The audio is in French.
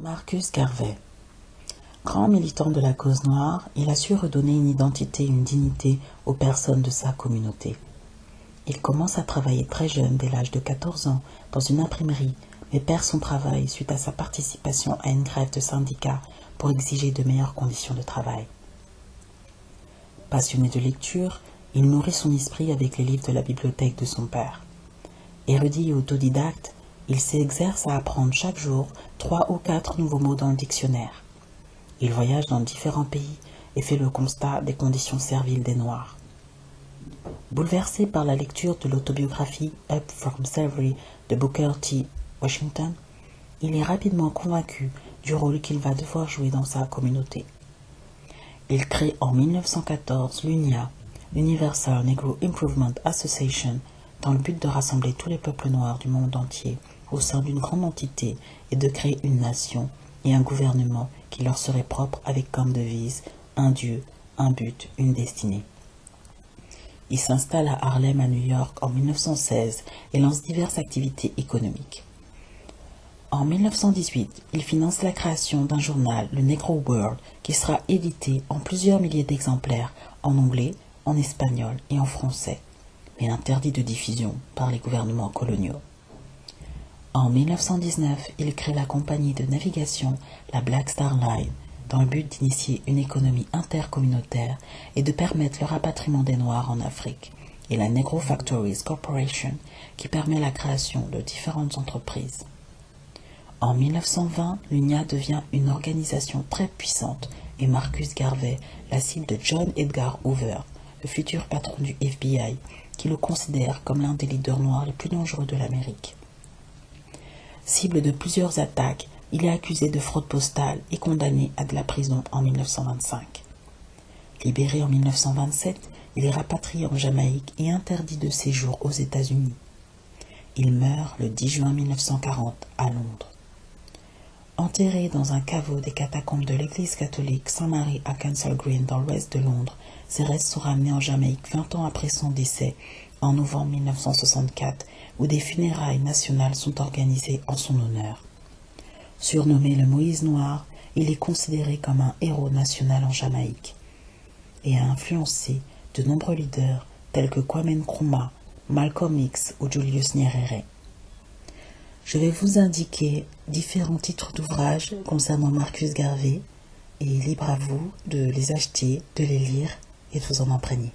Marcus Garvey. Grand militant de la cause noire, il a su redonner une identité et une dignité aux personnes de sa communauté. Il commence à travailler très jeune, dès l'âge de 14 ans, dans une imprimerie, mais perd son travail suite à sa participation à une grève de syndicats pour exiger de meilleures conditions de travail. Passionné de lecture, il nourrit son esprit avec les livres de la bibliothèque de son père. Érudit et autodidacte, il s'exerce à apprendre chaque jour 3 ou 4 nouveaux mots dans le dictionnaire. Il voyage dans différents pays et fait le constat des conditions serviles des Noirs. Bouleversé par la lecture de l'autobiographie Up from Slavery de Booker T. Washington, il est rapidement convaincu du rôle qu'il va devoir jouer dans sa communauté. Il crée en 1914 l'UNIA, Universal Negro Improvement Association, dans le but de rassembler tous les peuples noirs du monde entier au sein d'une grande entité et de créer une nation et un gouvernement qui leur serait propre avec comme devise un Dieu, un but, une destinée. Il s'installe à Harlem à New York en 1916 et lance diverses activités économiques. En 1918, il finance la création d'un journal, le Negro World, qui sera édité en plusieurs milliers d'exemplaires en anglais, en espagnol et en français, mais interdit de diffusion par les gouvernements coloniaux. En 1919, il crée la compagnie de navigation, la Black Star Line, dans le but d'initier une économie intercommunautaire et de permettre le rapatriement des Noirs en Afrique, et la Negro Factories Corporation, qui permet la création de différentes entreprises. En 1920, l'UNIA devient une organisation très puissante et Marcus Garvey la cible de John Edgar Hoover, le futur patron du FBI, qui le considère comme l'un des leaders noirs les plus dangereux de l'Amérique. Cible de plusieurs attaques, il est accusé de fraude postale et condamné à de la prison en 1925. Libéré en 1927, il est rapatrié en Jamaïque et interdit de séjour aux États-Unis. Il meurt le 10 juin 1940 à Londres. Enterré dans un caveau des catacombes de l'église catholique Saint-Marie à Kensal Green dans l'ouest de Londres, ses restes sont ramenés en Jamaïque 20 ans après son décès, en novembre 1964, où des funérailles nationales sont organisées en son honneur. Surnommé le Moïse Noir, il est considéré comme un héros national en Jamaïque et a influencé de nombreux leaders tels que Kwame Nkrumah, Malcolm X ou Julius Nyerere. Je vais vous indiquer différents titres d'ouvrages concernant Marcus Garvey et libre à vous de les acheter, de les lire et de vous en imprégner.